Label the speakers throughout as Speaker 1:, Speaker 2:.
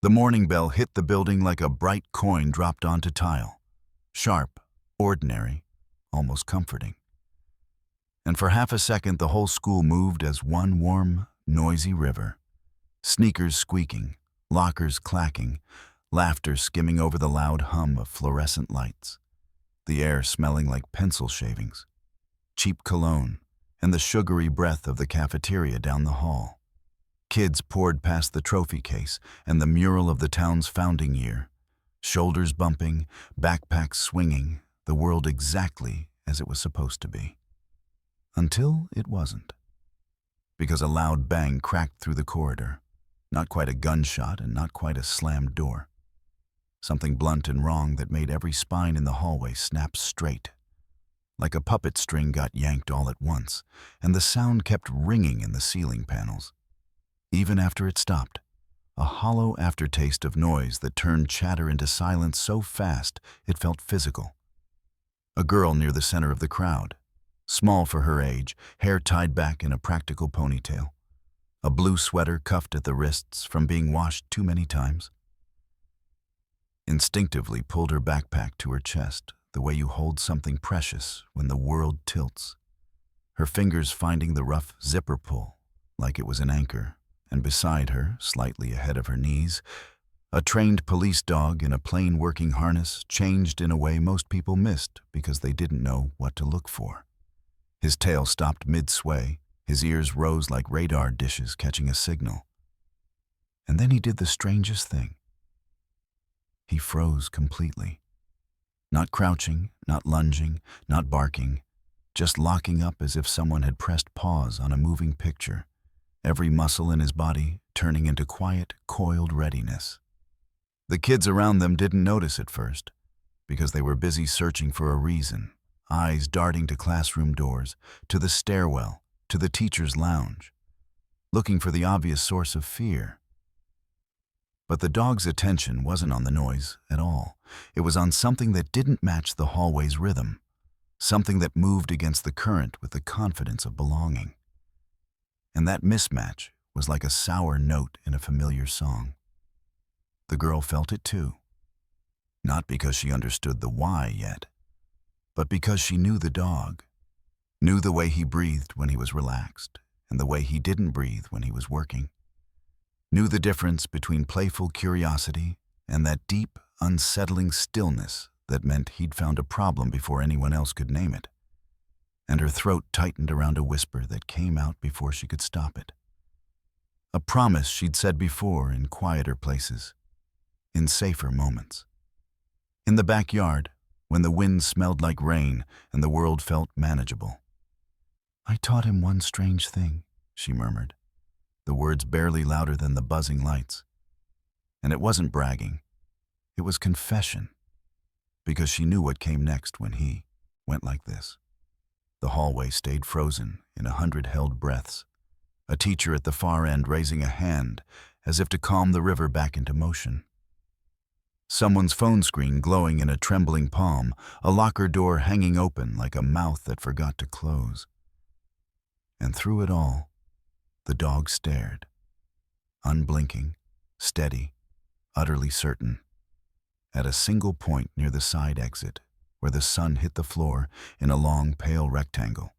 Speaker 1: The morning bell hit the building like a bright coin dropped onto tile. Sharp, ordinary, almost comforting. And for half a second the whole school moved as one warm, noisy river. Sneakers squeaking, lockers clacking, laughter skimming over the loud hum of fluorescent lights. The air smelling like pencil shavings, cheap cologne, and the sugary breath of the cafeteria down the hall. Kids poured past the trophy case and the mural of the town's founding year, shoulders bumping, backpacks swinging, the world exactly as it was supposed to be. Until it wasn't. Because a loud bang cracked through the corridor, not quite a gunshot and not quite a slammed door. Something blunt and wrong that made every spine in the hallway snap straight. Like a puppet string got yanked all at once, and the sound kept ringing in the ceiling panels. Even after it stopped, a hollow aftertaste of noise that turned chatter into silence so fast it felt physical. A girl near the center of the crowd, small for her age, hair tied back in a practical ponytail. A blue sweater cuffed at the wrists from being washed too many times. Instinctively pulled her backpack to her chest, the way you hold something precious when the world tilts. Her fingers finding the rough zipper pull, like it was an anchor, and beside her, slightly ahead of her knees, a trained police dog in a plain working harness changed in a way most people missed because they didn't know what to look for. His tail stopped mid-sway, his ears rose like radar dishes catching a signal. And then he did the strangest thing. He froze completely. Not crouching, not lunging, not barking, just locking up as if someone had pressed pause on a moving picture, every muscle in his body turning into quiet, coiled readiness. The kids around them didn't notice at first, because they were busy searching for a reason, eyes darting to classroom doors, to the stairwell, to the teacher's lounge, looking for the obvious source of fear. But the dog's attention wasn't on the noise at all. It was on something that didn't match the hallway's rhythm, something that moved against the current with the confidence of belonging. And that mismatch was like a sour note in a familiar song. The girl felt it too. Not because she understood the why yet, but because she knew the dog, knew the way he breathed when he was relaxed and the way he didn't breathe when he was working, knew the difference between playful curiosity and that deep, unsettling stillness that meant he'd found a problem before anyone else could name it. And her throat tightened around a whisper that came out before she could stop it. A promise she'd said before in quieter places, in safer moments. In the backyard, when the wind smelled like rain and the world felt manageable. "I taught him one strange thing," she murmured, the words barely louder than the buzzing lights. And it wasn't bragging. It was confession, because she knew what came next when he went like this. The hallway stayed frozen in 100 held breaths, a teacher at the far end raising a hand as if to calm the river back into motion. Someone's phone screen glowing in a trembling palm, a locker door hanging open like a mouth that forgot to close. And through it all, the dog stared, unblinking, steady, utterly certain, at a single point near the side exit where the sun hit the floor in a long, pale rectangle,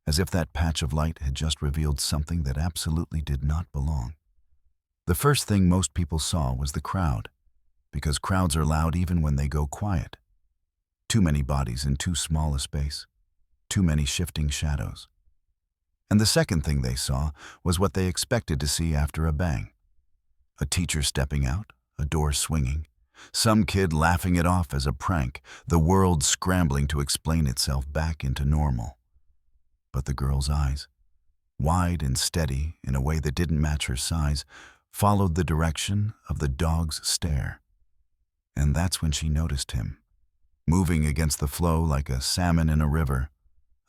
Speaker 1: as if that patch of light had just revealed something that absolutely did not belong. The first thing most people saw was the crowd, because crowds are loud even when they go quiet. Too many bodies in too small a space, too many shifting shadows. And the second thing they saw was what they expected to see after a bang. A teacher stepping out, a door swinging, some kid laughing it off as a prank, the world scrambling to explain itself back into normal. But the girl's eyes, wide and steady in a way that didn't match her size, followed the direction of the dog's stare. And that's when she noticed him, moving against the flow like a salmon in a river,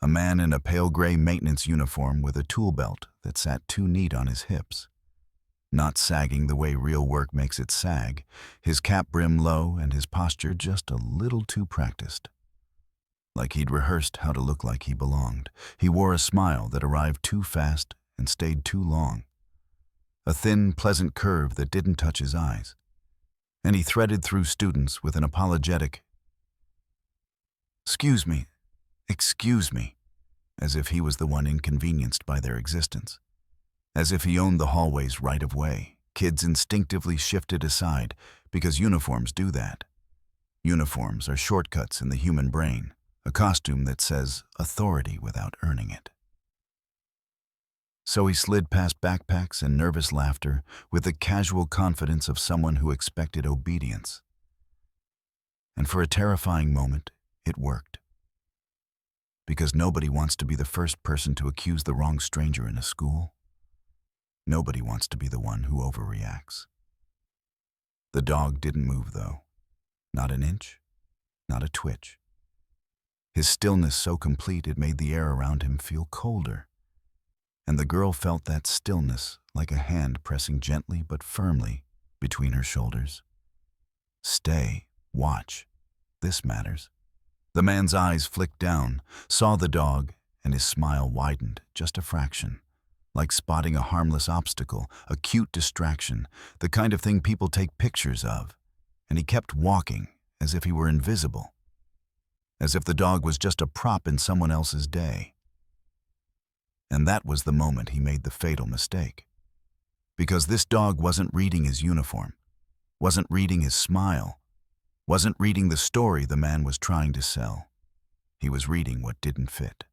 Speaker 1: a man in a pale gray maintenance uniform with a tool belt that sat too neat on his hips. Not sagging the way real work makes it sag, his cap brim low and his posture just a little too practiced. Like he'd rehearsed how to look like he belonged. He wore a smile that arrived too fast and stayed too long. A thin, pleasant curve that didn't touch his eyes. and he threaded through students with an apologetic, "Excuse me, excuse me," as if he was the one inconvenienced by their existence. As if he owned the hallway's right of way, kids instinctively shifted aside because uniforms do that. Uniforms are shortcuts in the human brain, a costume that says authority without earning it. So he slid past backpacks and nervous laughter with the casual confidence of someone who expected obedience. And for a terrifying moment, it worked. Because nobody wants to be the first person to accuse the wrong stranger in a school. Nobody wants to be the one who overreacts. The dog didn't move, though. Not an inch, not a twitch. His stillness so complete it made the air around him feel colder. And the girl felt that stillness like a hand pressing gently but firmly between her shoulders. Stay, watch. This matters. The man's eyes flicked down, saw the dog, and his smile widened just a fraction. Like spotting a harmless obstacle, a cute distraction, the kind of thing people take pictures of. And he kept walking, as if he were invisible. As if the dog was just a prop in someone else's day. And that was the moment he made the fatal mistake. Because this dog wasn't reading his uniform, wasn't reading his smile, wasn't reading the story the man was trying to sell. He was reading what didn't fit.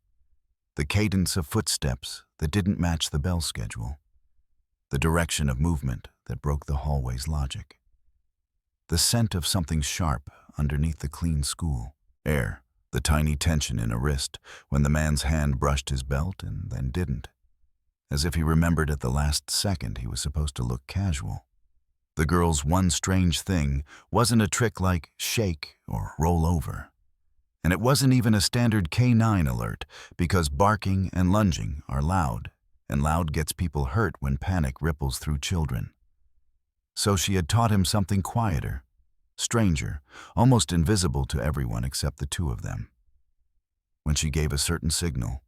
Speaker 1: The cadence of footsteps that didn't match the bell schedule. The direction of movement that broke the hallway's logic. The scent of something sharp underneath the clean school air, the tiny tension in a wrist when the man's hand brushed his belt and then didn't. As if he remembered at the last second he was supposed to look casual. The girl's one strange thing wasn't a trick like shake or roll over. And it wasn't even a standard K9 alert, because barking and lunging are loud, and loud gets people hurt when panic ripples through children. So she had taught him something quieter, stranger, almost invisible to everyone except the two of them. When she gave a certain signal,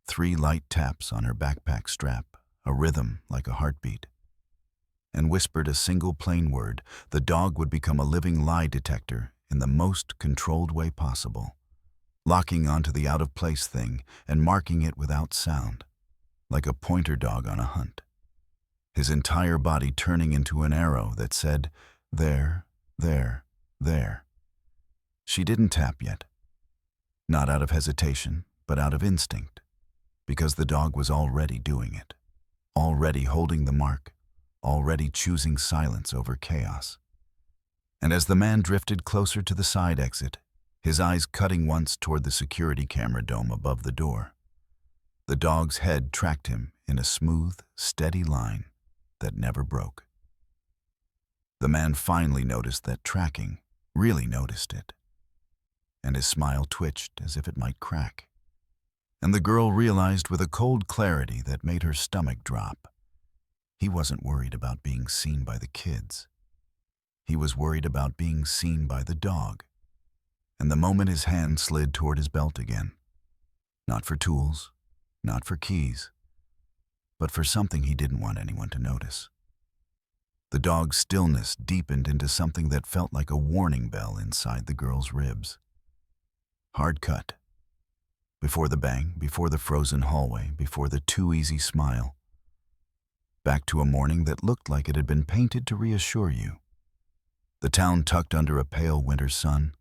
Speaker 1: 3 light taps on her backpack strap, a rhythm like a heartbeat, and whispered a single plain word, the dog would become a living lie detector in the most controlled way possible, locking onto the out-of-place thing and marking it without sound, like a pointer dog on a hunt. His entire body turning into an arrow that said, there, there, there. She didn't tap yet. Not out of hesitation, but out of instinct, because the dog was already doing it, already holding the mark, already choosing silence over chaos. And as the man drifted closer to the side exit, his eyes cutting once toward the security camera dome above the door, the dog's head tracked him in a smooth, steady line that never broke. The man finally noticed that tracking, really noticed it, and his smile twitched as if it might crack. And the girl realized with a cold clarity that made her stomach drop. He wasn't worried about being seen by the kids. He was worried about being seen by the dog. And the moment his hand slid toward his belt again, not for tools, not for keys, but for something he didn't want anyone to notice. The dog's stillness deepened into something that felt like a warning bell inside the girl's ribs. Hard cut. Before the bang, before the frozen hallway, before the too easy smile. Back to a morning that looked like it had been painted to reassure you. The town tucked under a pale winter sun,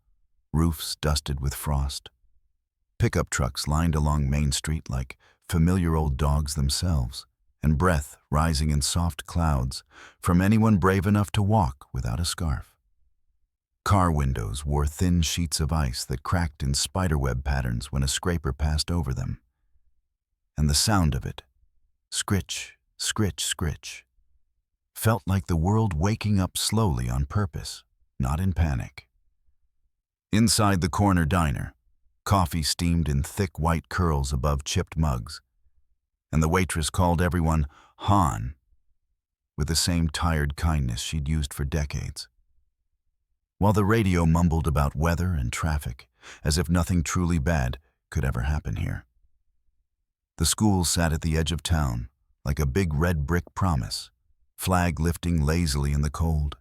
Speaker 1: roofs dusted with frost. Pickup trucks lined along Main Street like familiar old dogs themselves, and breath rising in soft clouds from anyone brave enough to walk without a scarf. Car windows wore thin sheets of ice that cracked in spiderweb patterns when a scraper passed over them. And the sound of it, scritch, scritch, scritch, felt like the world waking up slowly on purpose, not in panic. Inside the corner diner, coffee steamed in thick white curls above chipped mugs, and the waitress called everyone Han, with the same tired kindness she'd used for decades. While the radio mumbled about weather and traffic, as if nothing truly bad could ever happen here. The school sat at the edge of town, like a big red brick promise, flag lifting lazily in the cold,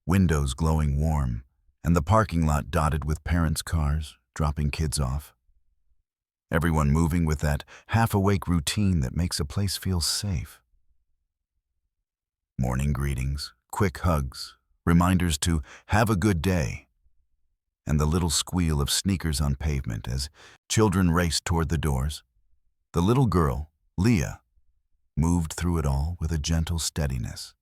Speaker 1: windows glowing warm, and the parking lot dotted with parents' cars dropping kids off. Everyone moving with that half-awake routine that makes a place feel safe. Morning greetings, quick hugs, reminders to have a good day, and the little squeal of sneakers on pavement as children raced toward the doors. The little girl, Leah, moved through it all with a gentle steadiness.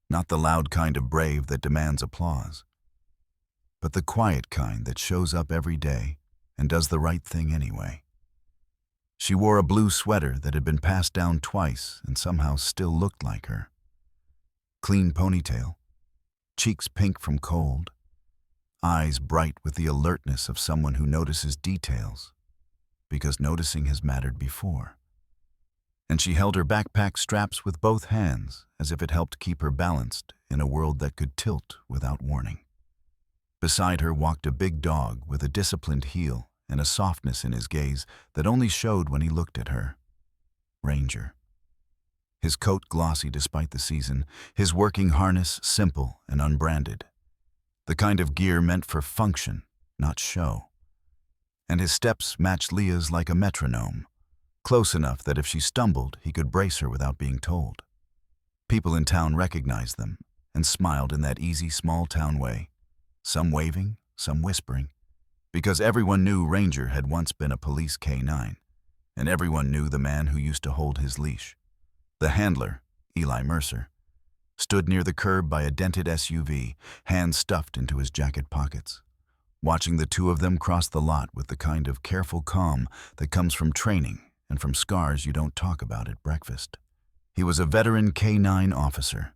Speaker 1: Not the loud kind of brave that demands applause, but the quiet kind that shows up every day and does the right thing anyway. She wore a blue sweater that had been passed down twice and somehow still looked like her. Clean ponytail, cheeks pink from cold, eyes bright with the alertness of someone who notices details, because noticing has mattered before. And she held her backpack straps with both hands as if it helped keep her balanced in a world that could tilt without warning. Beside her walked a big dog with a disciplined heel and a softness in his gaze that only showed when he looked at her. Ranger. His coat glossy despite the season, his working harness simple and unbranded. The kind of gear meant for function, not show. And his steps matched Leah's like a metronome, close enough that if she stumbled, he could brace her without being told. People in town recognized them and smiled in that easy small-town way, some waving, some whispering, because everyone knew Ranger had once been a police K-9, and everyone knew the man who used to hold his leash. The handler, Eli Mercer, stood near the curb by a dented SUV, hands stuffed into his jacket pockets, watching the two of them cross the lot with the kind of careful calm that comes from training and from scars you don't talk about at breakfast. He was a veteran K-9 officer,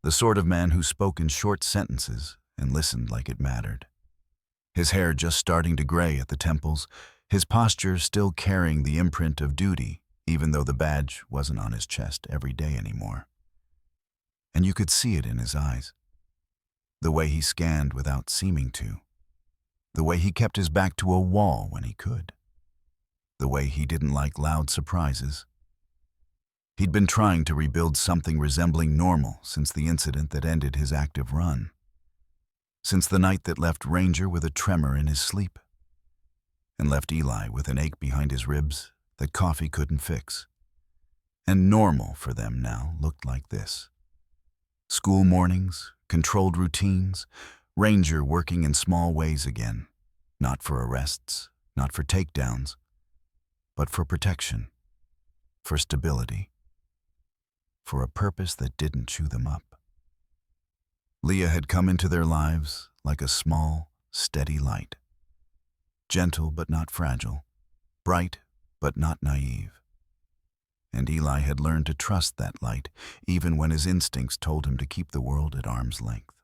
Speaker 1: the sort of man who spoke in short sentences and listened like it mattered. His hair just starting to gray at the temples, his posture still carrying the imprint of duty, even though the badge wasn't on his chest every day anymore. And you could see it in his eyes. The way he scanned without seeming to. The way he kept his back to a wall when he could. The way he didn't like loud surprises. He'd been trying to rebuild something resembling normal since the incident that ended his active run. Since the night that left Ranger with a tremor in his sleep, and left Eli with an ache behind his ribs that coffee couldn't fix. And normal for them now looked like this. School mornings, controlled routines, Ranger working in small ways again, not for arrests, not for takedowns, but for protection, for stability, for a purpose that didn't chew them up. Leah had come into their lives like a small, steady light. Gentle but not fragile, bright but not naive. And Eli had learned to trust that light, even when his instincts told him to keep the world at arm's length.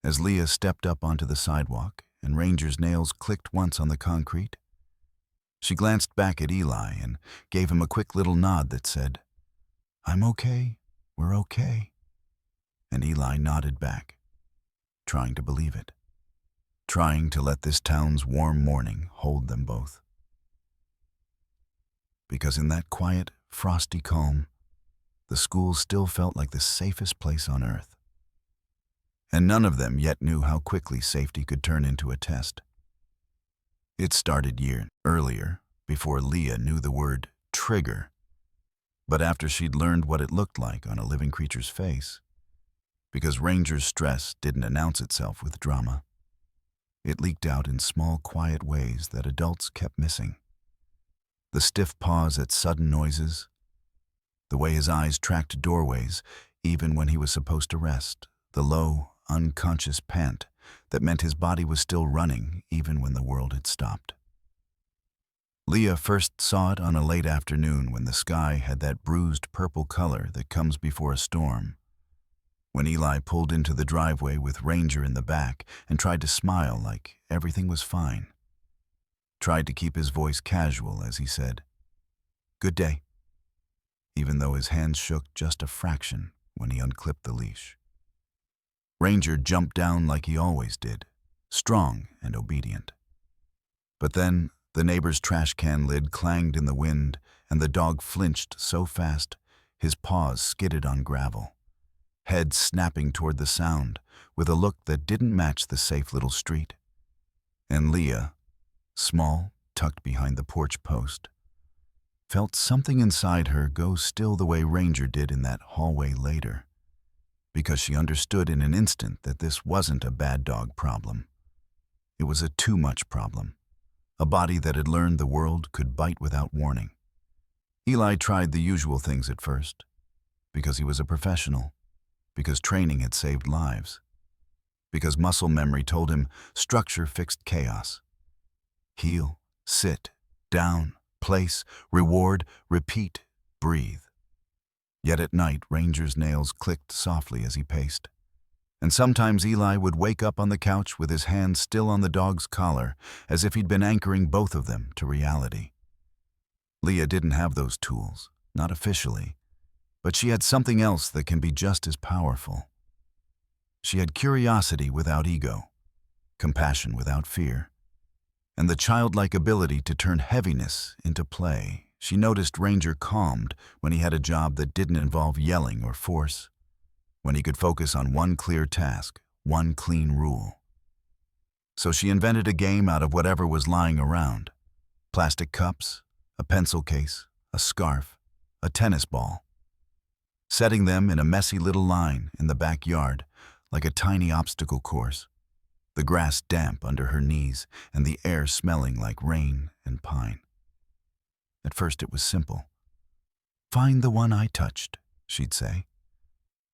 Speaker 1: As Leah stepped up onto the sidewalk and Ranger's nails clicked once on the concrete, she glanced back at Eli and gave him a quick little nod that said, "I'm okay, we're okay." And Eli nodded back, trying to believe it, trying to let this town's warm morning hold them both. Because in that quiet, frosty calm, the school still felt like the safest place on earth. And none of them yet knew how quickly safety could turn into a test. It started years earlier, before Leah knew the word trigger. But after she'd learned what it looked like on a living creature's face, because Ranger's stress didn't announce itself with drama. It leaked out in small, quiet ways that adults kept missing. The stiff pause at sudden noises, the way his eyes tracked doorways even when he was supposed to rest, the low, unconscious pant that meant his body was still running even when the world had stopped. Leah first saw it on a late afternoon when the sky had that bruised purple color that comes before a storm. When Eli pulled into the driveway with Ranger in the back and tried to smile like everything was fine. Tried to keep his voice casual as he said, "Good day," even though his hands shook just a fraction when he unclipped the leash. Ranger jumped down like he always did, strong and obedient. But then the neighbor's trash can lid clanged in the wind and the dog flinched so fast his paws skidded on gravel. head snapping toward the sound, with a look that didn't match the safe little street. And Leah, small, tucked behind the porch post, felt something inside her go still the way Ranger did in that hallway later, because she understood in an instant that this wasn't a bad dog problem. It was a too much problem, a body that had learned the world could bite without warning. Eli tried the usual things at first, because he was a professional, because training had saved lives, because muscle memory told him structure fixed chaos. Heel, sit, down, place, reward, repeat, breathe. Yet at night, Ranger's nails clicked softly as he paced. And sometimes Eli would wake up on the couch with his hand still on the dog's collar, as if he'd been anchoring both of them to reality. Leah didn't have those tools, not officially, but she had something else that can be just as powerful. She had curiosity without ego, compassion without fear, and the childlike ability to turn heaviness into play. She noticed Ranger calmed when he had a job that didn't involve yelling or force, when he could focus on one clear task, one clean rule. So she invented a game out of whatever was lying around: plastic cups, a pencil case, a scarf, a tennis ball. Setting them in a messy little line in the backyard, like a tiny obstacle course, the grass damp under her knees and the air smelling like rain and pine. At first it was simple. "Find the one I touched," she'd say,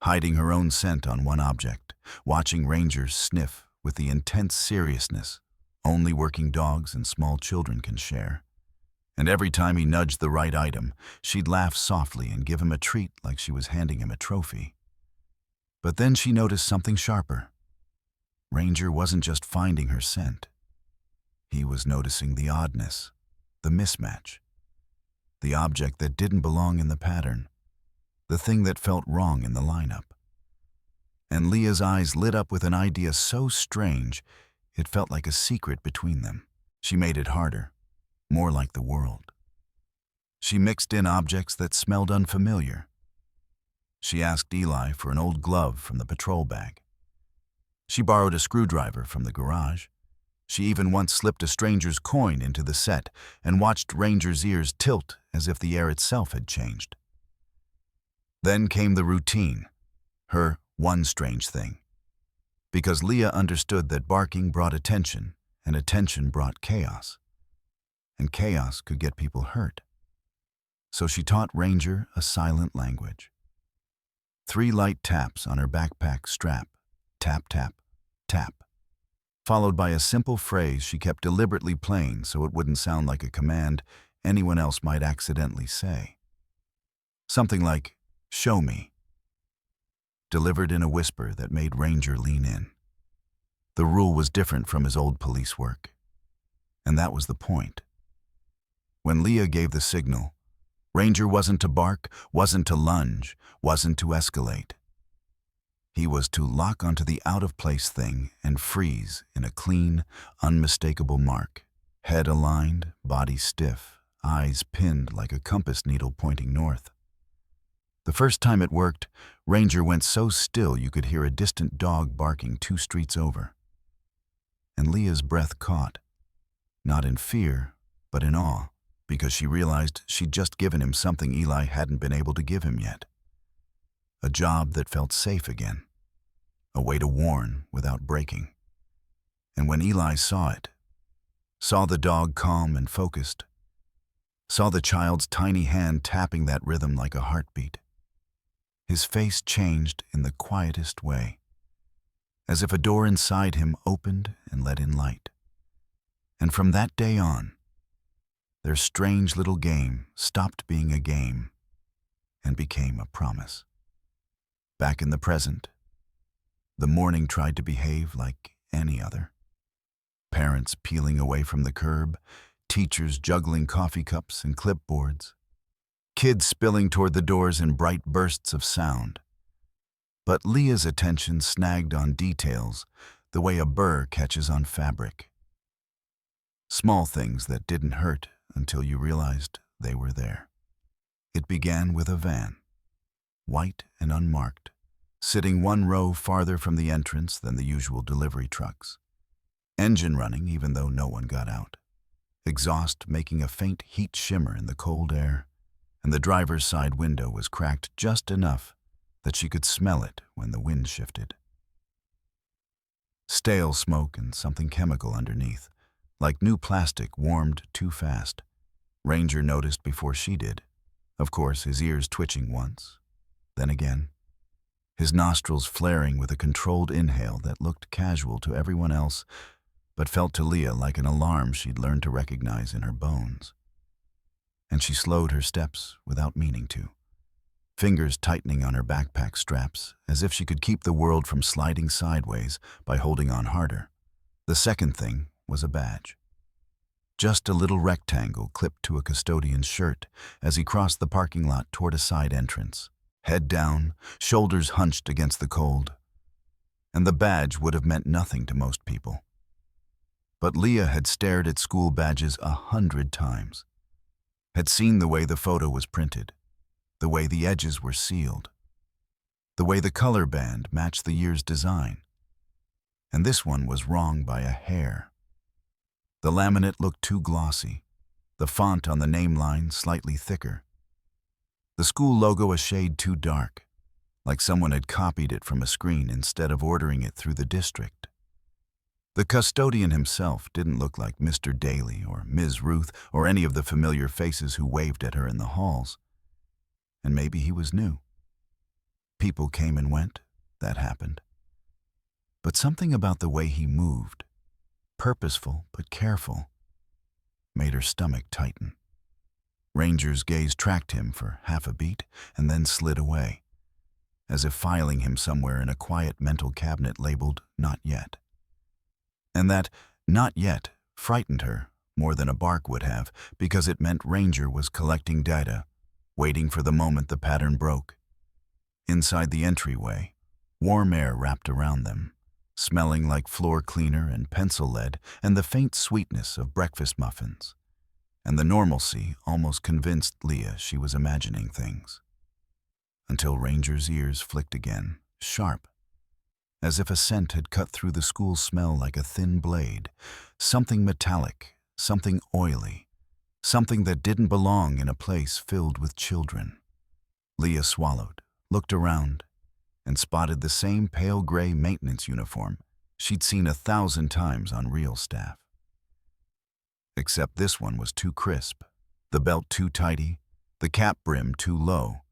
Speaker 1: hiding her own scent on one object, watching Ranger sniff with the intense seriousness only working dogs and small children can share. And every time he nudged the right item, she'd laugh softly and give him a treat like she was handing him a trophy. But then she noticed something sharper. Ranger wasn't just finding her scent. He was noticing the oddness, the mismatch, the object that didn't belong in the pattern, the thing that felt wrong in the lineup. And Leah's eyes lit up with an idea so strange, it felt like a secret between them. She made it harder, more like the world. She mixed in objects that smelled unfamiliar. She asked Eli for an old glove from the patrol bag. She borrowed a screwdriver from the garage. She even once slipped a stranger's coin into the set and watched Ranger's ears tilt as if the air itself had changed. Then came the routine, her one strange thing. Because Leah understood that barking brought attention, and attention brought chaos. And chaos could get people hurt. So she taught Ranger a silent language. 3 light taps on her backpack strap, tap, tap, tap, followed by a simple phrase she kept deliberately playing so it wouldn't sound like a command anyone else might accidentally say. Something like, "Show me," delivered in a whisper that made Ranger lean in. The rule was different from his old police work, and that was the point. When Leah gave the signal, Ranger wasn't to bark, wasn't to lunge, wasn't to escalate. He was to lock onto the out-of-place thing and freeze in a clean, unmistakable mark, head aligned, body stiff, eyes pinned like a compass needle pointing north. The first time it worked, Ranger went so still you could hear a distant dog barking 2 streets over. And Leah's breath caught, not in fear, but in awe, because she realized she'd just given him something Eli hadn't been able to give him yet. A job that felt safe again, a way to warn without breaking. And when Eli saw it, saw the dog calm and focused, saw the child's tiny hand tapping that rhythm like a heartbeat, his face changed in the quietest way, as if a door inside him opened and let in light. And from that day on, their strange little game stopped being a game and became a promise. Back in the present, the morning tried to behave like any other. Parents peeling away from the curb, teachers juggling coffee cups and clipboards, kids spilling toward the doors in bright bursts of sound. But Leah's attention snagged on details the way a burr catches on fabric. Small things that didn't hurt until you realized they were there. It began with a van, white and unmarked, sitting one row farther from the entrance than the usual delivery trucks. Engine running even though no one got out. Exhaust making a faint heat shimmer in the cold air, and the driver's side window was cracked just enough that she could smell it when the wind shifted. Stale smoke and something chemical underneath, like new plastic warmed too fast. Ranger noticed before she did. Of course, his ears twitching once, then again. His nostrils flaring with a controlled inhale that looked casual to everyone else, but felt to Leah like an alarm she'd learned to recognize in her bones. And she slowed her steps without meaning to, fingers tightening on her backpack straps as if she could keep the world from sliding sideways by holding on harder. The second thing was a badge. Just a little rectangle clipped to a custodian's shirt as he crossed the parking lot toward a side entrance, head down, shoulders hunched against the cold. And the badge would have meant nothing to most people. But Leah had stared at school badges 100 times, had seen the way the photo was printed, the way the edges were sealed, the way the color band matched the year's design. And this one was wrong by a hair. The laminate looked too glossy, the font on the name line slightly thicker, the school logo a shade too dark, like someone had copied it from a screen instead of ordering it through the district. The custodian himself didn't look like Mr. Daly or Ms. Ruth or any of the familiar faces who waved at her in the halls. And maybe he was new. People came and went, that happened. But something about the way he moved, purposeful but careful, made her stomach tighten. Ranger's gaze tracked him for half a beat and then slid away, as if filing him somewhere in a quiet mental cabinet labeled "Not Yet." And that "not yet" frightened her more than a bark would have, because it meant Ranger was collecting data, waiting for the moment the pattern broke. Inside the entryway, warm air wrapped around them, smelling like floor cleaner and pencil lead and the faint sweetness of breakfast muffins. And the normalcy almost convinced Leah she was imagining things. Until Ranger's ears flicked again, sharp, as if a scent had cut through the school smell like a thin blade, something metallic, something oily, something that didn't belong in a place filled with children. Leah swallowed, looked around, and spotted the same pale gray maintenance uniform she'd seen 1,000 times on real staff. Except this one was too crisp, the belt too tighty, the cap brim too low,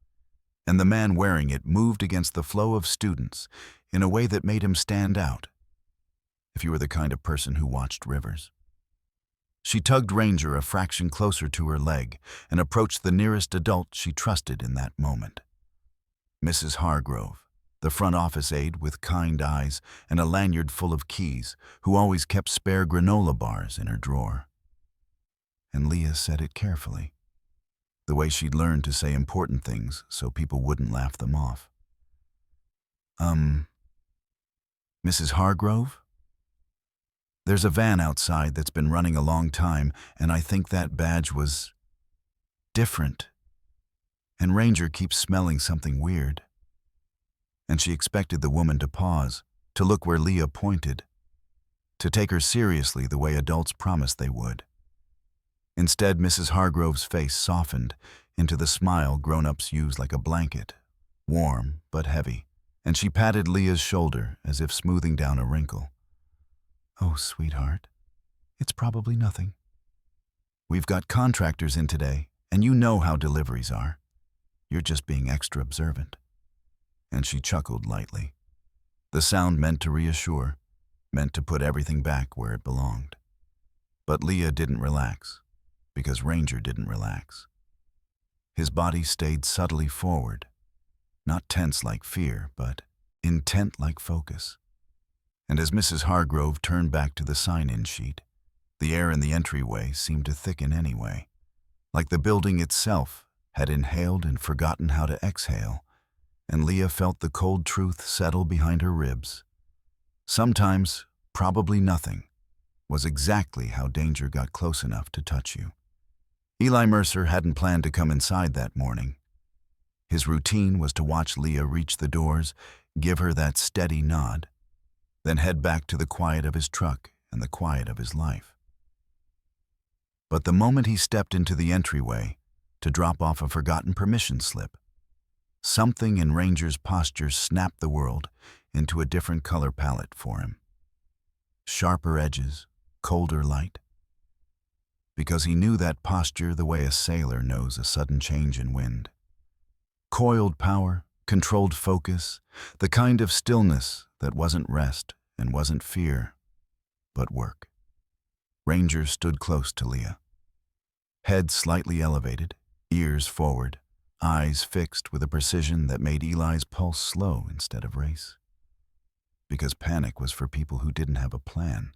Speaker 1: and the man wearing it moved against the flow of students in a way that made him stand out, if you were the kind of person who watched rivers. She tugged Ranger a fraction closer to her leg and approached the nearest adult she trusted in that moment. Mrs. Hargrove, the front office aide with kind eyes and a lanyard full of keys, who always kept spare granola bars in her drawer. And Leah said it carefully, the way she'd learned to say important things so people wouldn't laugh them off. Mrs. Hargrove? There's a van outside that's been running a long time, and I think that badge was different. And Ranger keeps smelling something weird. And she expected the woman to pause, to look where Leah pointed, to take her seriously the way adults promised they would. Instead, Mrs. Hargrove's face softened into the smile grown-ups use like a blanket, warm but heavy, and she patted Leah's shoulder as if smoothing down a wrinkle. "Oh, sweetheart, it's probably nothing. We've got contractors in today, and you know how deliveries are. You're just being extra observant." And she chuckled lightly. The sound meant to reassure, meant to put everything back where it belonged. But Leah didn't relax, because Ranger didn't relax. His body stayed subtly forward, not tense like fear, but intent like focus. And as Mrs. Hargrove turned back to the sign-in sheet, the air in the entryway seemed to thicken anyway, like the building itself had inhaled and forgotten how to exhale, and Leah felt the cold truth settle behind her ribs. Sometimes, probably nothing, was exactly how danger got close enough to touch you. Eli Mercer hadn't planned to come inside that morning. His routine was to watch Leah reach the doors, give her that steady nod, then head back to the quiet of his truck and the quiet of his life. But the moment he stepped into the entryway to drop off a forgotten permission slip, something in Ranger's posture snapped the world into a different color palette for him. Sharper edges, colder light. Because he knew that posture the way a sailor knows a sudden change in wind. Coiled power, controlled focus, the kind of stillness that wasn't rest and wasn't fear, but work. Ranger stood close to Leah. Head slightly elevated, ears forward, eyes fixed with a precision that made Eli's pulse slow instead of race. Because panic was for people who didn't have a plan.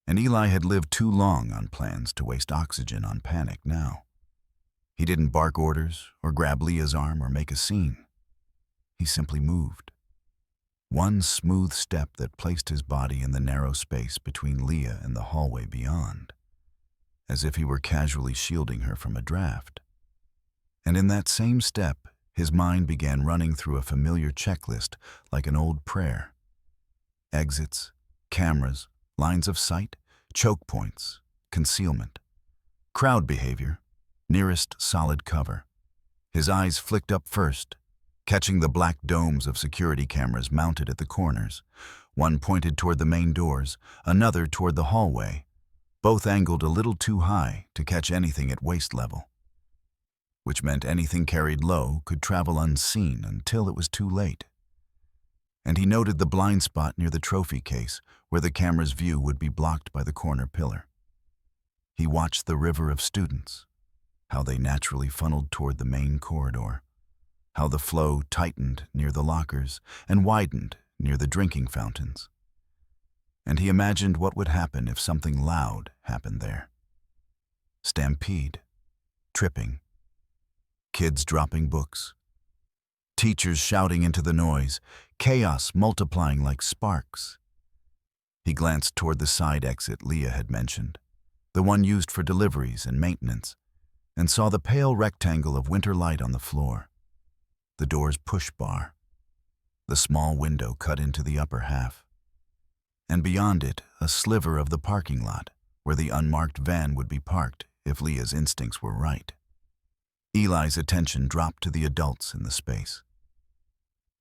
Speaker 1: And Eli had lived too long on plans to waste oxygen on panic now. He didn't bark orders or grab Leah's arm or make a scene. He simply moved. One smooth step that placed his body in the narrow space between Leah and the hallway beyond, as if he were casually shielding her from a draft. And in that same step, his mind began running through a familiar checklist like an old prayer. Exits, cameras, lines of sight, choke points, concealment, crowd behavior, nearest solid cover. His eyes flicked up first, catching the black domes of security cameras mounted at the corners. One pointed toward the main doors, another toward the hallway, both angled a little too high to catch anything at waist level, which meant anything carried low could travel unseen until it was too late. And he noted the blind spot near the trophy case where the camera's view would be blocked by the corner pillar. He watched the river of students, how they naturally funneled toward the main corridor, how the flow tightened near the lockers and widened near the drinking fountains. And he imagined what would happen if something loud happened there. Stampede, tripping, kids dropping books, teachers shouting into the noise, chaos multiplying like sparks. He glanced toward the side exit Leah had mentioned, the one used for deliveries and maintenance, and saw the pale rectangle of winter light on the floor, the door's push bar, the small window cut into the upper half, and beyond it a sliver of the parking lot where the unmarked van would be parked if Leah's instincts were right. Eli's attention dropped to the adults in the space.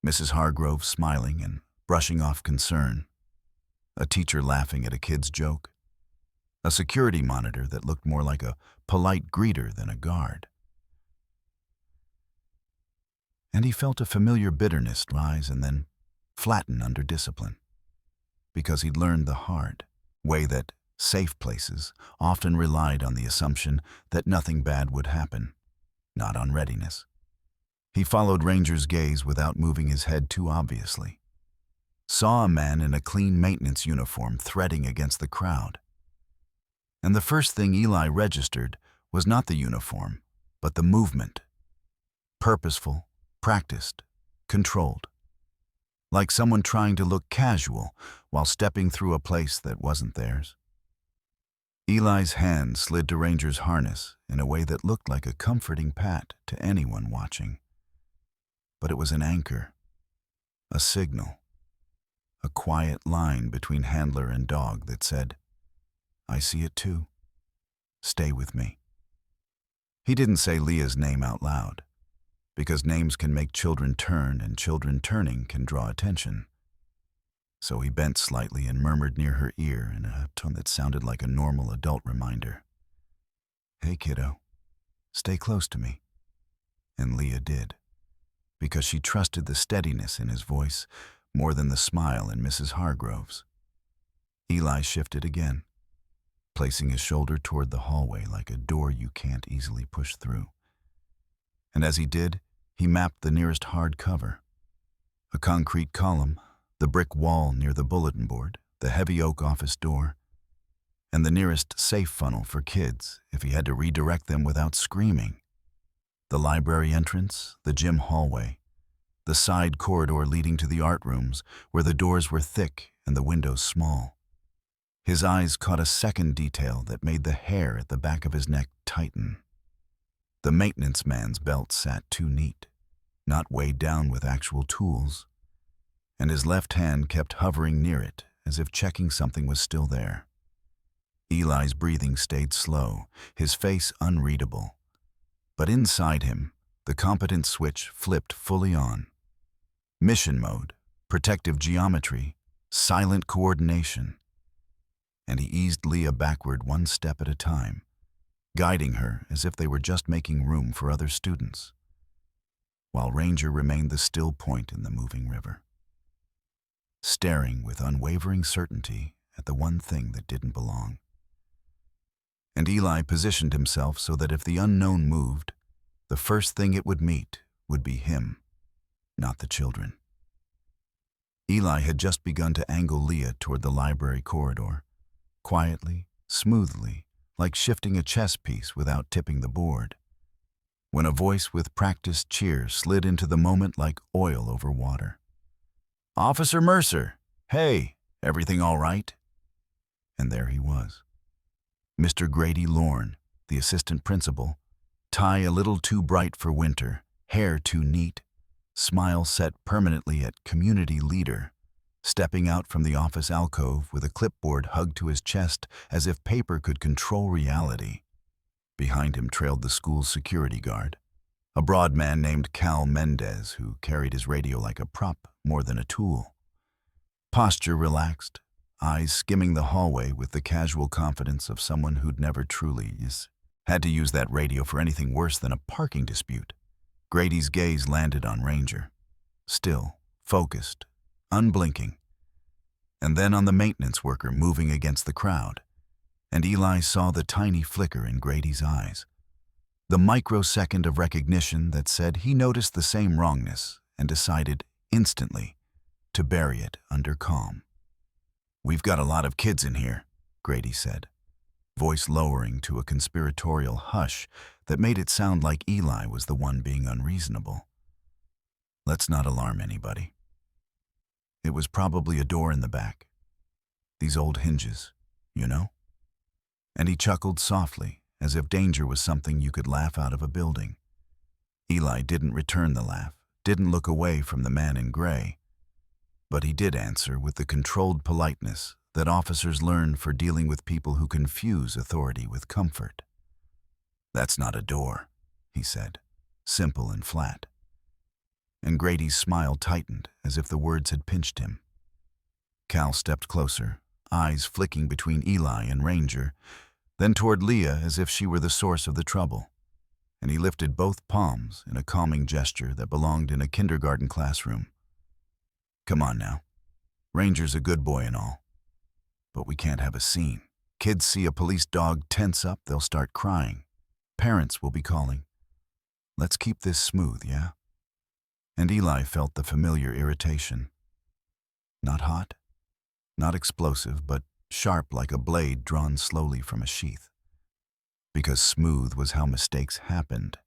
Speaker 1: Mrs. Hargrove smiling and brushing off concern, a teacher laughing at a kid's joke, a security monitor that looked more like a polite greeter than a guard. And he felt a familiar bitterness rise and then flatten under discipline, because he'd learned the hard way that safe places often relied on the assumption that nothing bad would happen, not on readiness. He followed Ranger's gaze without moving his head too obviously. Saw a man in a clean maintenance uniform threading against the crowd. And the first thing Eli registered was not the uniform, but the movement. Purposeful, practiced, controlled. Like someone trying to look casual while stepping through a place that wasn't theirs. Eli's hand slid to Ranger's harness in a way that looked like a comforting pat to anyone watching. But it was an anchor, a signal, a quiet line between handler and dog that said, "I see it too. Stay with me." He didn't say Leah's name out loud, because names can make children turn and children turning can draw attention. So he bent slightly and murmured near her ear in a tone that sounded like a normal adult reminder. "Hey, kiddo, stay close to me." And Leah did, because she trusted the steadiness in his voice more than the smile in Mrs. Hargrove's. Eli shifted again, placing his shoulder toward the hallway like a door you can't easily push through. And as he did, he mapped the nearest hard cover. A concrete column, the brick wall near the bulletin board, the heavy oak office door, and the nearest safe funnel for kids if he had to redirect them without screaming. The library entrance, the gym hallway, the side corridor leading to the art rooms where the doors were thick and the windows small. His eyes caught a second detail that made the hair at the back of his neck tighten. The maintenance man's belt sat too neat, not weighed down with actual tools, and his left hand kept hovering near it as if checking something was still there. Eli's breathing stayed slow, his face unreadable. But inside him, the competent switch flipped fully on. Mission mode, protective geometry, silent coordination. And he eased Leah backward one step at a time, guiding her as if they were just making room for other students, while Ranger remained the still point in the moving river, staring with unwavering certainty at the one thing that didn't belong. And Eli positioned himself so that if the unknown moved, the first thing it would meet would be him, not the children. Eli had just begun to angle Leah toward the library corridor, quietly, smoothly, like shifting a chess piece without tipping the board, when a voice with practiced cheer slid into the moment like oil over water. "Officer Mercer, hey, everything all right?" And there he was. Mr. Grady Lorne, the assistant principal, tie a little too bright for winter, hair too neat, smile set permanently at community leader, stepping out from the office alcove with a clipboard hugged to his chest as if paper could control reality. Behind him trailed the school's security guard, a broad man named Cal Mendez who carried his radio like a prop more than a tool. Posture relaxed, eyes skimming the hallway with the casual confidence of someone who'd never truly had to use that radio for anything worse than a parking dispute. Grady's gaze landed on Ranger, still, focused, unblinking, and then on the maintenance worker moving against the crowd, and Eli saw the tiny flicker in Grady's eyes, the microsecond of recognition that said he noticed the same wrongness and decided, instantly, to bury it under calm. "We've got a lot of kids in here," Grady said, voice lowering to a conspiratorial hush that made it sound like Eli was the one being unreasonable. "Let's not alarm anybody. It was probably a door in the back. These old hinges, you know?" And he chuckled softly, as if danger was something you could laugh out of a building. Eli didn't return the laugh, didn't look away from the man in gray, but he did answer with the controlled politeness that officers learn for dealing with people who confuse authority with comfort. "That's not a door," he said, simple and flat. And Grady's smile tightened as if the words had pinched him. Cal stepped closer, eyes flicking between Eli and Ranger, then toward Leah as if she were the source of the trouble, and he lifted both palms in a calming gesture that belonged in a kindergarten classroom. "Come on now. Ranger's a good boy and all, but we can't have a scene. Kids see a police dog tense up, they'll start crying. Parents will be calling. Let's keep this smooth, yeah?" And Eli felt the familiar irritation. Not hot, not explosive, but sharp like a blade drawn slowly from a sheath. Because smooth was how mistakes happened.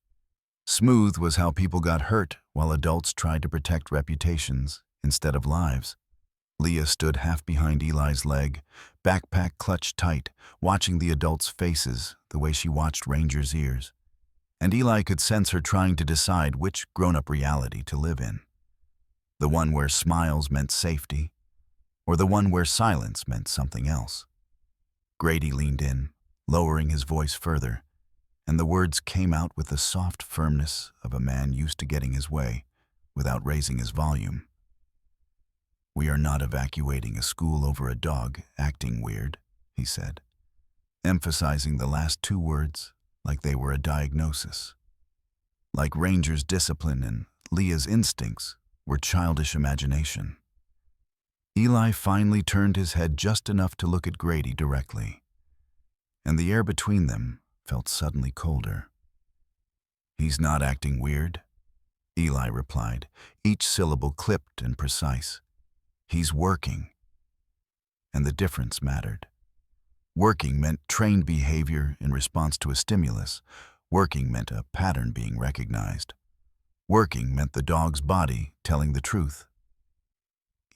Speaker 1: Smooth was how people got hurt while adults tried to protect reputations instead of lives. Leah stood half behind Eli's leg, backpack clutched tight, watching the adults' faces the way she watched Ranger's ears. And Eli could sense her trying to decide which grown-up reality to live in. The one where smiles meant safety, or the one where silence meant something else. Grady leaned in, lowering his voice further, and the words came out with the soft firmness of a man used to getting his way without raising his volume. "We are not evacuating a school over a dog acting weird," he said, emphasizing the last two words like they were a diagnosis. Like Ranger's discipline and Leah's instincts were childish imagination. Eli finally turned his head just enough to look at Grady directly, and the air between them felt suddenly colder. "He's not acting weird," Eli replied, each syllable clipped and precise. "He's working." And the difference mattered. Working meant trained behavior in response to a stimulus. Working meant a pattern being recognized. Working meant the dog's body telling the truth,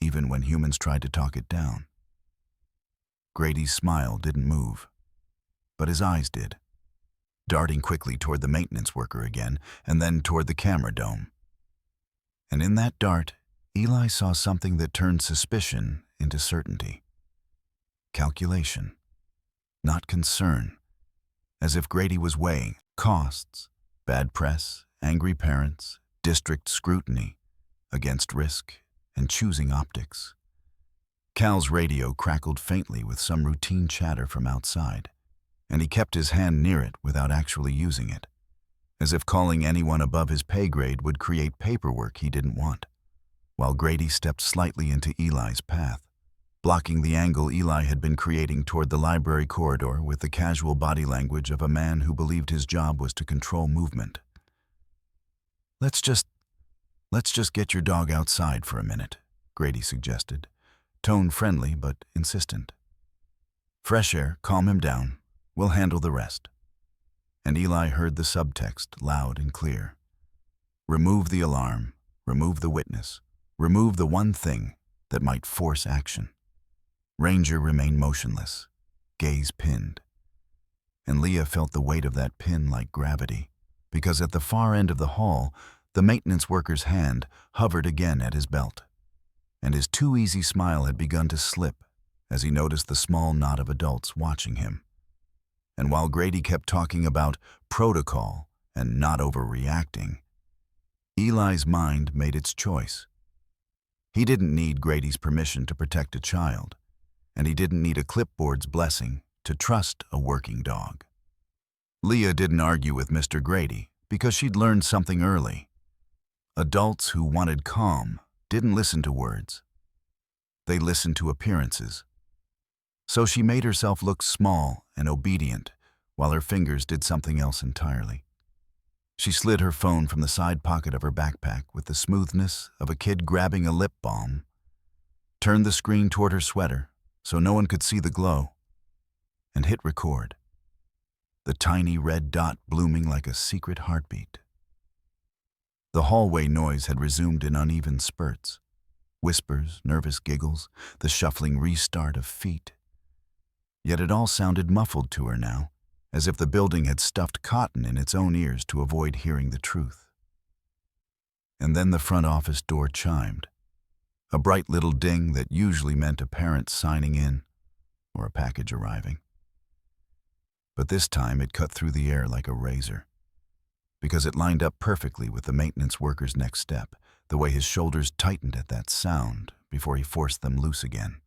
Speaker 1: even when humans tried to talk it down. Grady's smile didn't move, but his eyes did, darting quickly toward the maintenance worker again, and then toward the camera dome. And in that dart, Eli saw something that turned suspicion into certainty. Calculation, not concern, as if Grady was weighing costs, bad press, angry parents, district scrutiny, against risk, and choosing optics. Cal's radio crackled faintly with some routine chatter from outside, and he kept his hand near it without actually using it, as if calling anyone above his pay grade would create paperwork he didn't want, while Grady stepped slightly into Eli's path, blocking the angle Eli had been creating toward the library corridor with the casual body language of a man who believed his job was to control movement. Let's just get your dog outside for a minute," Grady suggested, tone friendly but insistent. "Fresh air, calm him down. We'll handle the rest." And Eli heard the subtext loud and clear. Remove the alarm, remove the witness, remove the one thing that might force action. Ranger remained motionless, gaze pinned. And Leah felt the weight of that pin like gravity, because at the far end of the hall, the maintenance worker's hand hovered again at his belt, and his too easy smile had begun to slip as he noticed the small knot of adults watching him. And while Grady kept talking about protocol and not overreacting, Eli's mind made its choice. He didn't need Grady's permission to protect a child, and he didn't need a clipboard's blessing to trust a working dog. Leah didn't argue with Mr. Grady because she'd learned something early. Adults who wanted calm didn't listen to words. They listened to appearances. So she made herself look small and obedient while her fingers did something else entirely. She slid her phone from the side pocket of her backpack with the smoothness of a kid grabbing a lip balm, turned the screen toward her sweater so no one could see the glow, and hit record, the tiny red dot blooming like a secret heartbeat. The hallway noise had resumed in uneven spurts. Whispers, nervous giggles, the shuffling restart of feet. Yet it all sounded muffled to her now, as if the building had stuffed cotton in its own ears to avoid hearing the truth. And then the front office door chimed, a bright little ding that usually meant a parent signing in or a package arriving. But this time it cut through the air like a razor, because it lined up perfectly with the maintenance worker's next step, the way his shoulders tightened at that sound before he forced them loose again.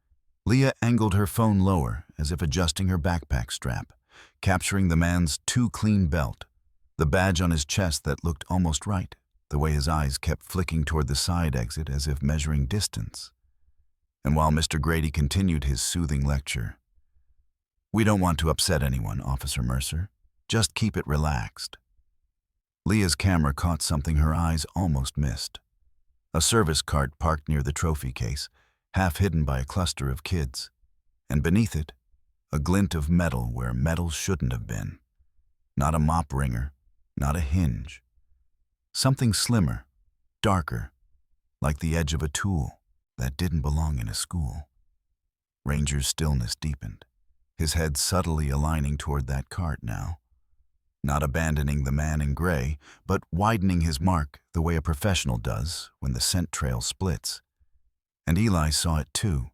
Speaker 1: Leah angled her phone lower as if adjusting her backpack strap, capturing the man's too clean belt, the badge on his chest that looked almost right, the way his eyes kept flicking toward the side exit as if measuring distance. And while Mr. Grady continued his soothing lecture, "We don't want to upset anyone, Officer Mercer. Just keep it relaxed." Leah's camera caught something her eyes almost missed. A service cart parked near the trophy case, half hidden by a cluster of kids, and beneath it, a glint of metal where metal shouldn't have been. Not a mop wringer, not a hinge. Something slimmer, darker, like the edge of a tool that didn't belong in a school. Ranger's stillness deepened, his head subtly aligning toward that cart now. Not abandoning the man in gray, but widening his mark the way a professional does when the scent trail splits. And Eli saw it too,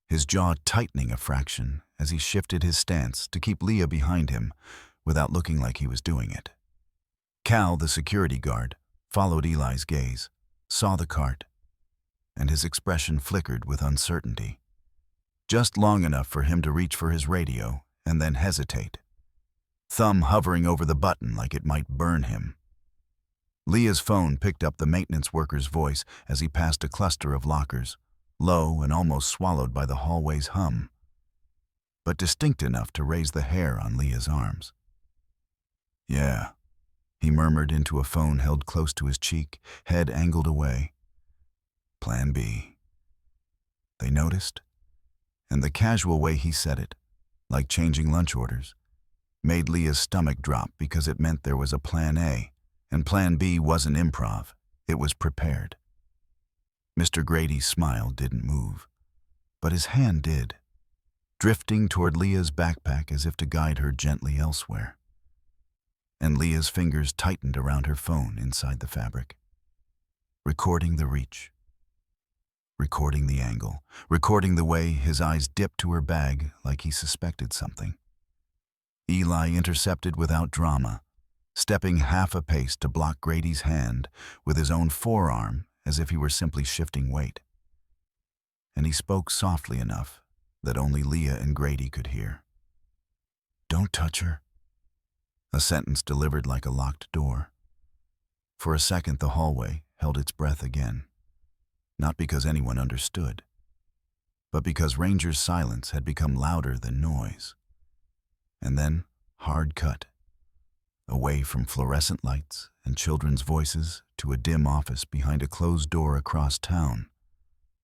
Speaker 1: his jaw tightening a fraction as he shifted his stance to keep Leah behind him without looking like he was doing it. Cal, the security guard, followed Eli's gaze, saw the cart, and his expression flickered with uncertainty. Just long enough for him to reach for his radio and then hesitate, thumb hovering over the button like it might burn him. Leah's phone picked up the maintenance worker's voice as he passed a cluster of lockers, low and almost swallowed by the hallway's hum, but distinct enough to raise the hair on Leah's arms. "Yeah," he murmured into a phone held close to his cheek, head angled away. "Plan B." They noticed, and the casual way he said it, like changing lunch orders, made Leah's stomach drop because it meant there was a Plan A, and Plan B wasn't improv, it was prepared. Mr. Grady's smile didn't move, but his hand did, drifting toward Leah's backpack as if to guide her gently elsewhere. And Leah's fingers tightened around her phone inside the fabric. recording the reach, recording the angle, recording the way his eyes dipped to her bag like he suspected something. Eli intercepted without drama, stepping half a pace to block Grady's hand with his own forearm as if he were simply shifting weight. And he spoke softly enough that only Leah and Grady could hear. "Don't touch her." A sentence delivered like a locked door. For a second, the hallway held its breath again, not because anyone understood, but because Ranger's silence had become louder than noise. And then, hard cut, away from fluorescent lights and children's voices to a dim office behind a closed door across town,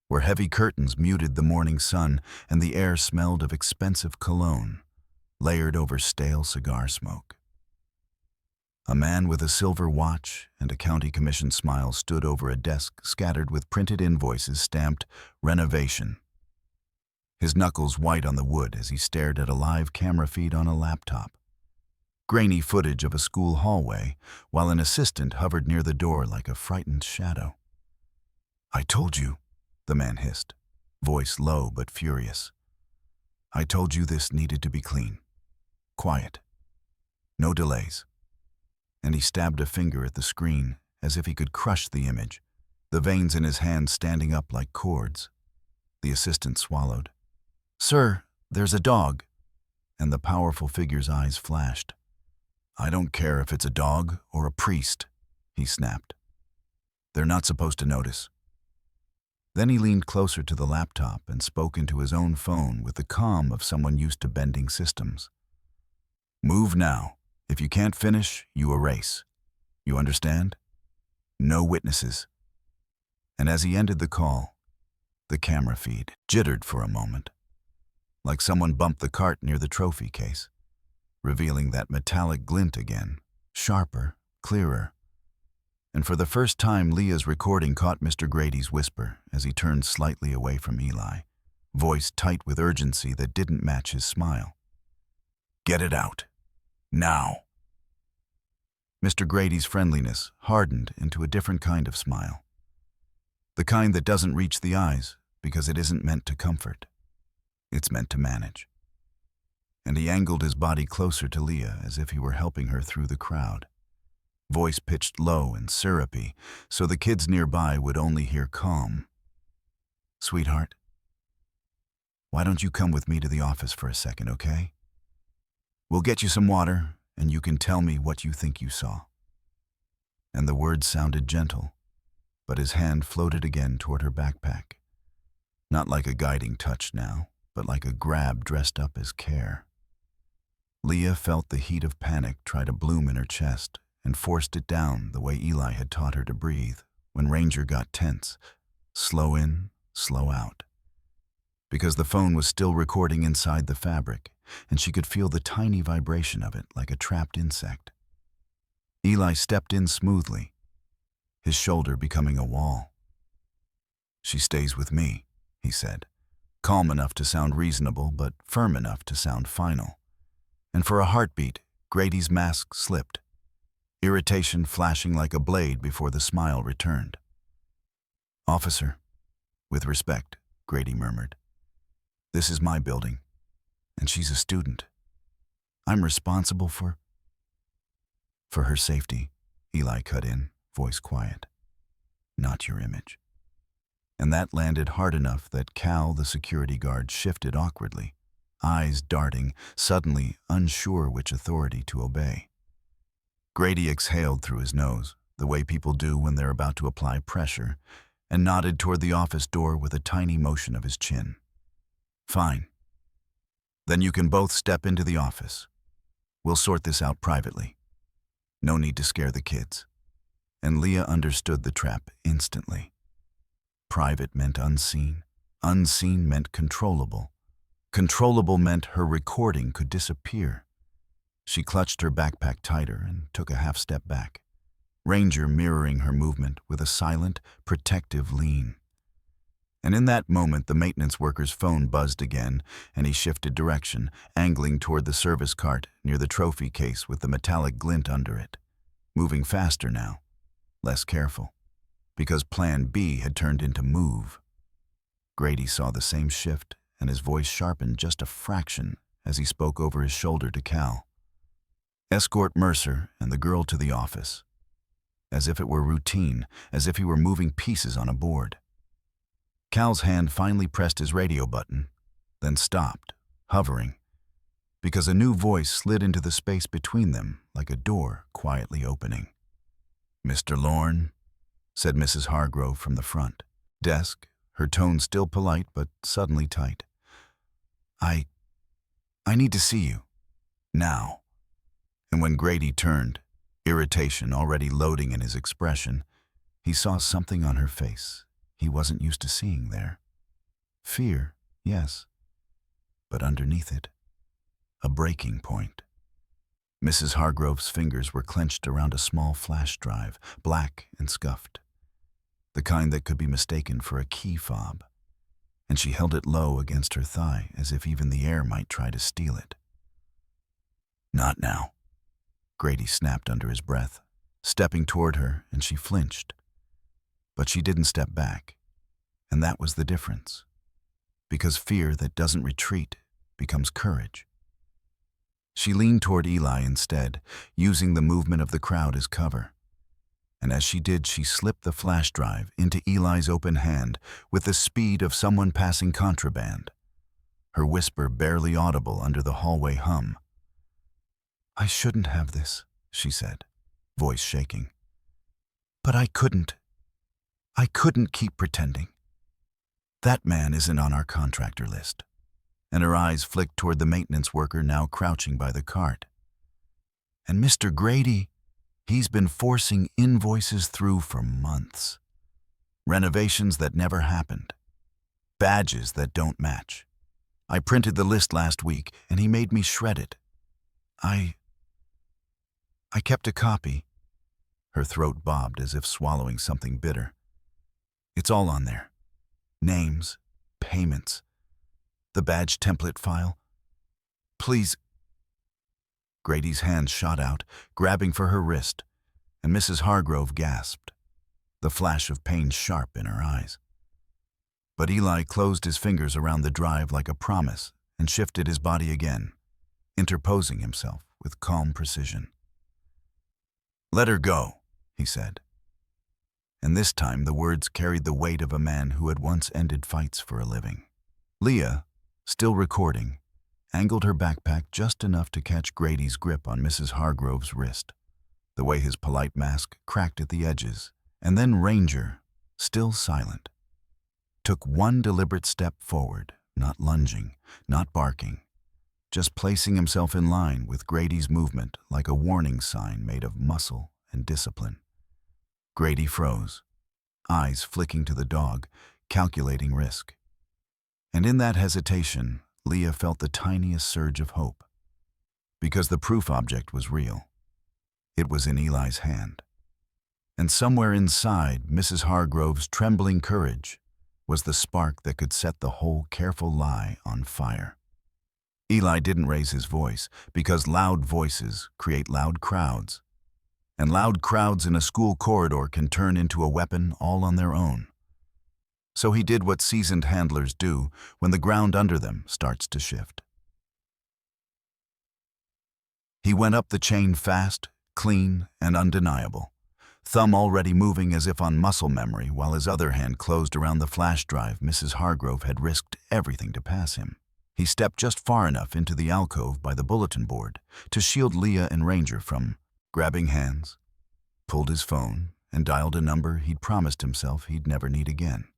Speaker 1: where heavy curtains muted the morning sun and the air smelled of expensive cologne, layered over stale cigar smoke. A man with a silver watch and a county commission smile stood over a desk scattered with printed invoices stamped "Renovation." His knuckles white on the wood as he stared at a live camera feed on a laptop. Grainy footage of a school hallway, while an assistant hovered near the door like a frightened shadow. "I told you," the man hissed, voice low but furious. "I told you this needed to be clean. Quiet. No delays." And he stabbed a finger at the screen as if he could crush the image, the veins in his hand standing up like cords. The assistant swallowed. "Sir, there's a dog." And the powerful figure's eyes flashed. "I don't care if it's a dog or a priest," he snapped. "They're not supposed to notice." Then he leaned closer to the laptop and spoke into his own phone with the calm of someone used to bending systems. "Move now. If you can't finish, you erase. You understand? No witnesses." And as he ended the call, the camera feed jittered for a moment, like someone bumped the cart near the trophy case, revealing that metallic glint again, sharper, clearer. And for the first time, Leah's recording caught Mr. Grady's whisper as he turned slightly away from Eli, voice tight with urgency that didn't match his smile. "Get it out. Now." Mr. Grady's friendliness hardened into a different kind of smile. The kind that doesn't reach the eyes because it isn't meant to comfort. It's meant to manage. And he angled his body closer to Leah as if he were helping her through the crowd. Voice pitched low and syrupy, so the kids nearby would only hear calm. "Sweetheart, why don't you come with me to the office for a second, okay? We'll get you some water, and you can tell me what you think you saw." And the words sounded gentle, but his hand floated again toward her backpack. Not like a guiding touch now, but like a grab dressed up as care. Leah felt the heat of panic try to bloom in her chest and forced it down the way Eli had taught her to breathe when Ranger got tense. Slow in, slow out. Because the phone was still recording inside the fabric, and she could feel the tiny vibration of it like a trapped insect. Eli stepped in smoothly, his shoulder becoming a wall. "She stays with me," he said, calm enough to sound reasonable but firm enough to sound final. And for a heartbeat, Grady's mask slipped, irritation flashing like a blade before the smile returned. "Officer, with respect," Grady murmured. "This is my building, and she's a student. I'm responsible for her safety," Eli cut in, voice quiet. "Not your image." And that landed hard enough that Cal, the security guard, shifted awkwardly, eyes darting, suddenly unsure which authority to obey. Grady exhaled through his nose, the way people do when they're about to apply pressure, and nodded toward the office door with a tiny motion of his chin. "Fine. Then you can both step into the office. We'll sort this out privately. No need to scare the kids." And Leah understood the trap instantly. Private meant unseen. Unseen meant controllable. Controllable meant her recording could disappear. She clutched her backpack tighter and took a half step back, Ranger mirroring her movement with a silent, protective lean. And in that moment, the maintenance worker's phone buzzed again, and he shifted direction, angling toward the service cart near the trophy case with the metallic glint under it. Moving faster now, less careful. because Plan B had turned into Move. Grady saw the same shift, and his voice sharpened just a fraction as he spoke over his shoulder to Cal. Escort Mercer and the girl to the office. As if it were routine, as if he were moving pieces on a board. Cal's hand finally pressed his radio button, then stopped, hovering, because a new voice slid into the space between them like a door quietly opening. "Mr. Lorne," said Mrs. Hargrove from the front desk, her tone still polite but suddenly tight. I need to see you. Now." And when Grady turned, irritation already loading in his expression, he saw something on her face he wasn't used to seeing there. Fear, yes, but underneath it, a breaking point. Mrs. Hargrove's fingers were clenched around a small flash drive, black and scuffed, the kind that could be mistaken for a key fob, and she held it low against her thigh as if even the air might try to steal it. "Not now," Grady snapped under his breath, stepping toward her, and she flinched. But she didn't step back, and that was the difference, because fear that doesn't retreat becomes courage. She leaned toward Eli instead, using the movement of the crowd as cover. And as she did, she slipped the flash drive into Eli's open hand with the speed of someone passing contraband, her whisper barely audible under the hallway hum. "I shouldn't have this," she said, voice shaking. "But I couldn't keep pretending. That man isn't on our contractor list." And her eyes flicked toward the maintenance worker now crouching by the cart. "And Mr. Grady, he's been forcing invoices through for months. Renovations that never happened. Badges that don't match. I printed the list last week, and he made me shred it. I kept a copy." Her throat bobbed as if swallowing something bitter. "It's all on there. Names, payments, the badge template file. Please." Grady's hand shot out, grabbing for her wrist, and Mrs. Hargrove gasped, the flash of pain sharp in her eyes. But Eli closed his fingers around the drive like a promise and shifted his body again, interposing himself with calm precision. "Let her go," he said. And this time the words carried the weight of a man who had once ended fights for a living. Leah, still recording, angled her backpack just enough to catch Grady's grip on Mrs. Hargrove's wrist, the way his polite mask cracked at the edges, and then Ranger, still silent, took one deliberate step forward, not lunging, not barking, just placing himself in line with Grady's movement like a warning sign made of muscle and discipline. Grady froze, eyes flicking to the dog, calculating risk. And in that hesitation, Leah felt the tiniest surge of hope. Because the proof object was real. It was in Eli's hand. And somewhere inside Mrs. Hargrove's trembling courage was the spark that could set the whole careful lie on fire. Eli didn't raise his voice, because loud voices create loud crowds. And loud crowds in a school corridor can turn into a weapon all on their own. So he did what seasoned handlers do when the ground under them starts to shift. He went up the chain fast, clean, and undeniable, thumb already moving as if on muscle memory while his other hand closed around the flash drive Mrs. Hargrove had risked everything to pass him. He stepped just far enough into the alcove by the bulletin board to shield Leah and Ranger from grabbing hands, pulled his phone, and dialed a number he'd promised himself he'd never need again.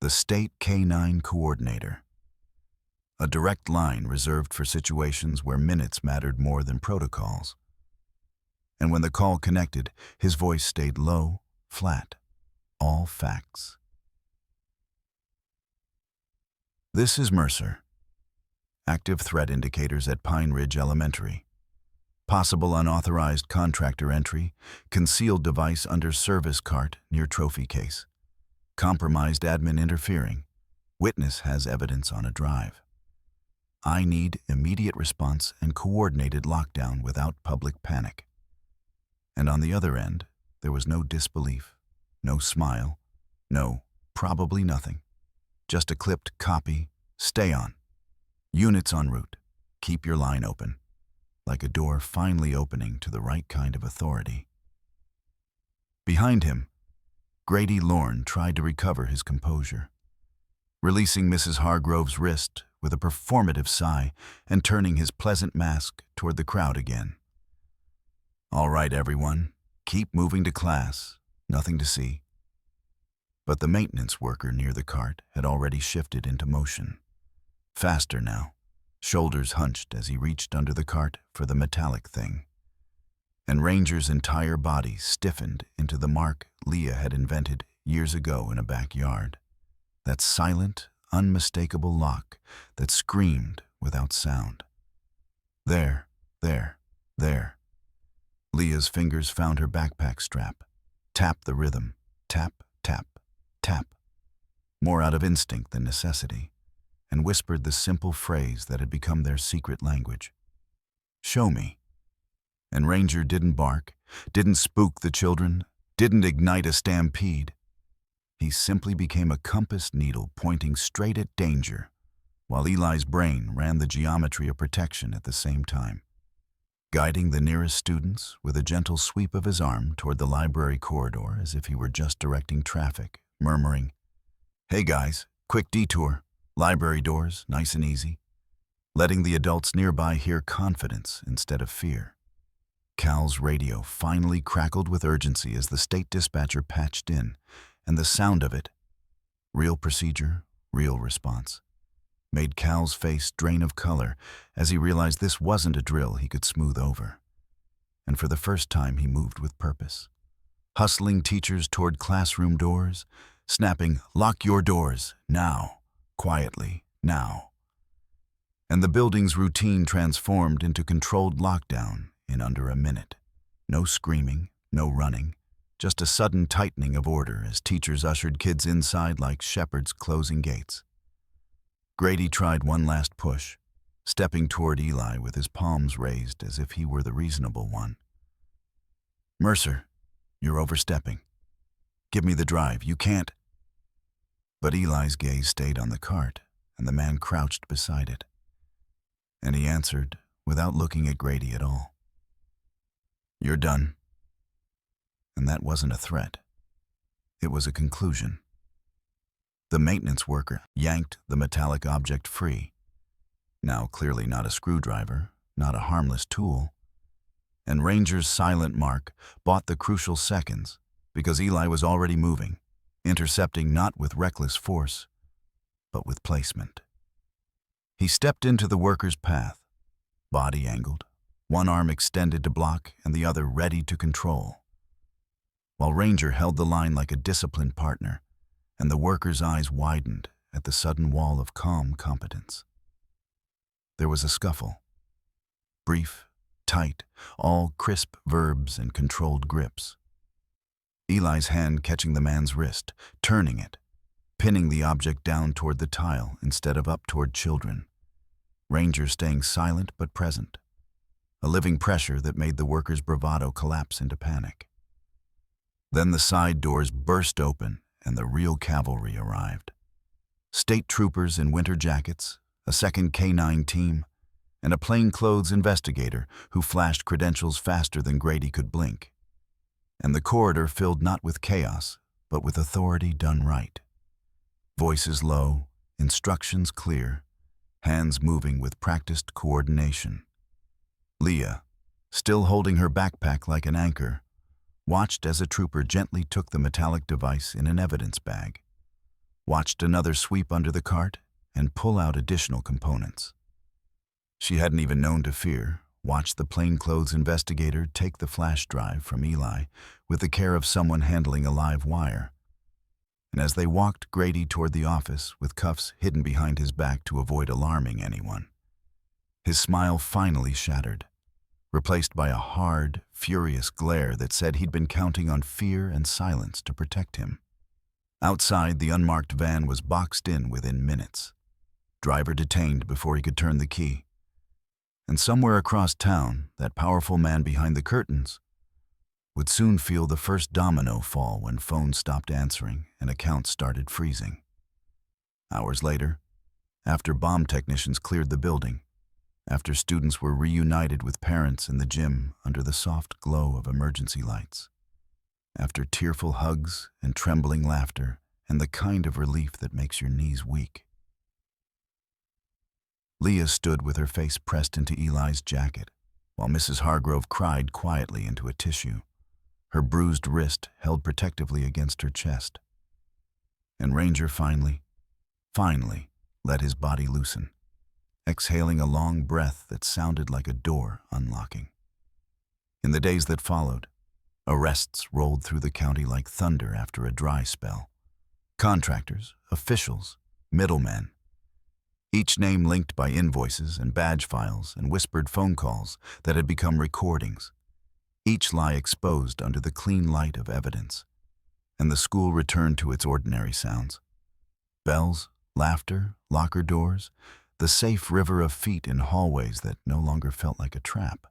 Speaker 1: The State K-9 Coordinator. A direct line reserved for situations where minutes mattered more than protocols. And when the call connected, his voice stayed low, flat, all facts. "This is Mercer. Active threat indicators at Pine Ridge Elementary. Possible unauthorized contractor entry, concealed device under service cart near trophy case. Compromised admin interfering. Witness has evidence on a drive. I need immediate response and coordinated lockdown without public panic." And on the other end, there was no disbelief, No smile. No, probably nothing. Just a clipped copy. Stay on. Units en route. Keep your line open. Like a door finally opening to the right kind of authority. Behind him, Grady Lorne tried to recover his composure, releasing Mrs. Hargrove's wrist with a performative sigh and turning his pleasant mask toward the crowd again. All right, everyone, keep moving to class. Nothing to see. But the maintenance worker near the cart had already shifted into motion. Faster now, shoulders hunched as he reached under the cart for the metallic thing. And Ranger's entire body stiffened into the mark Leah had invented years ago in a backyard. That silent, unmistakable lock that screamed without sound. There, there, there. Leah's fingers found her backpack strap. Tap the rhythm. Tap, tap, tap. More out of instinct than necessity, and whispered the simple phrase that had become their secret language. Show me. And Ranger didn't bark, didn't spook the children, didn't ignite a stampede. He simply became a compass needle pointing straight at danger, while Eli's brain ran the geometry of protection at the same time, guiding the nearest students with a gentle sweep of his arm toward the library corridor as if he were just directing traffic, murmuring, "Hey guys, quick detour, library doors, nice and easy," letting the adults nearby hear confidence instead of fear. Cal's radio finally crackled with urgency as the state dispatcher patched in, and the sound of it, real procedure, real response, made Cal's face drain of color as he realized this wasn't a drill he could smooth over. And for the first time he moved with purpose, hustling teachers toward classroom doors, snapping, "Lock your doors, now, quietly, now." And the building's routine transformed into controlled lockdown in under a minute. No screaming, no running, just a sudden tightening of order as teachers ushered kids inside like shepherds closing gates. Grady tried one last push, stepping toward Eli with his palms raised as if he were the reasonable one. "Mercer, you're overstepping. Give me the drive, you can't." But Eli's gaze stayed on the cart, and the man crouched beside it. And he answered without looking at Grady at all. "You're done." And that wasn't a threat. It was a conclusion. The maintenance worker yanked the metallic object free. Now clearly not a screwdriver, not a harmless tool. And Ranger's silent mark bought the crucial seconds because Eli was already moving, intercepting not with reckless force, but with placement. He stepped into the worker's path, body angled, one arm extended to block and the other ready to control, while Ranger held the line like a disciplined partner, and the worker's eyes widened at the sudden wall of calm competence. There was a scuffle. Brief, tight, all crisp verbs and controlled grips. Eli's hand catching the man's wrist, turning it, pinning the object down toward the tile instead of up toward children. Ranger staying silent but present. A living pressure that made the worker's bravado collapse into panic. Then the side doors burst open and the real cavalry arrived. State troopers in winter jackets, a second K-9 team, and a plainclothes investigator who flashed credentials faster than Grady could blink. And the corridor filled not with chaos, but with authority done right. Voices low, instructions clear, hands moving with practiced coordination. Leah, still holding her backpack like an anchor, watched as a trooper gently took the metallic device in an evidence bag, watched another sweep under the cart and pull out additional components. She hadn't even known to fear, watched the plainclothes investigator take the flash drive from Eli with the care of someone handling a live wire. And as they walked Grady toward the office with cuffs hidden behind his back to avoid alarming anyone, his smile finally shattered, replaced by a hard, furious glare that said he'd been counting on fear and silence to protect him. Outside, the unmarked van was boxed in within minutes. Driver detained before he could turn the key. And somewhere across town, that powerful man behind the curtains would soon feel the first domino fall when phones stopped answering and accounts started freezing. Hours later, after bomb technicians cleared the building, after students were reunited with parents in the gym under the soft glow of emergency lights, after tearful hugs and trembling laughter and the kind of relief that makes your knees weak, Leah stood with her face pressed into Eli's jacket, while Mrs. Hargrove cried quietly into a tissue, her bruised wrist held protectively against her chest. And Ranger finally let his body loosen, exhaling a long breath that sounded like a door unlocking. In the days that followed, arrests rolled through the county like thunder after a dry spell. Contractors, officials, middlemen, each name linked by invoices and badge files and whispered phone calls that had become recordings, each lie exposed under the clean light of evidence. And the school returned to its ordinary sounds. Bells, laughter, locker doors, the safe river of feet in hallways that no longer felt like a trap.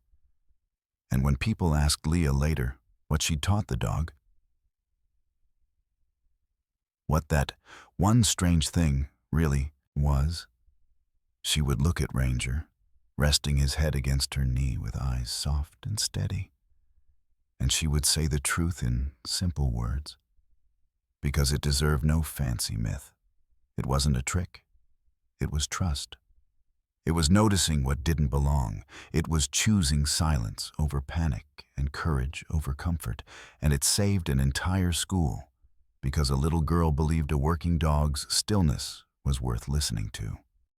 Speaker 1: And when people asked Leah later what she'd taught the dog, what that one strange thing really was, she would look at Ranger, resting his head against her knee with eyes soft and steady, and she would say the truth in simple words, because it deserved no fancy myth. It wasn't a trick. It was trust. It was noticing what didn't belong. It was choosing silence over panic and courage over comfort, and it saved an entire school because a little girl believed a working dog's stillness was worth listening to.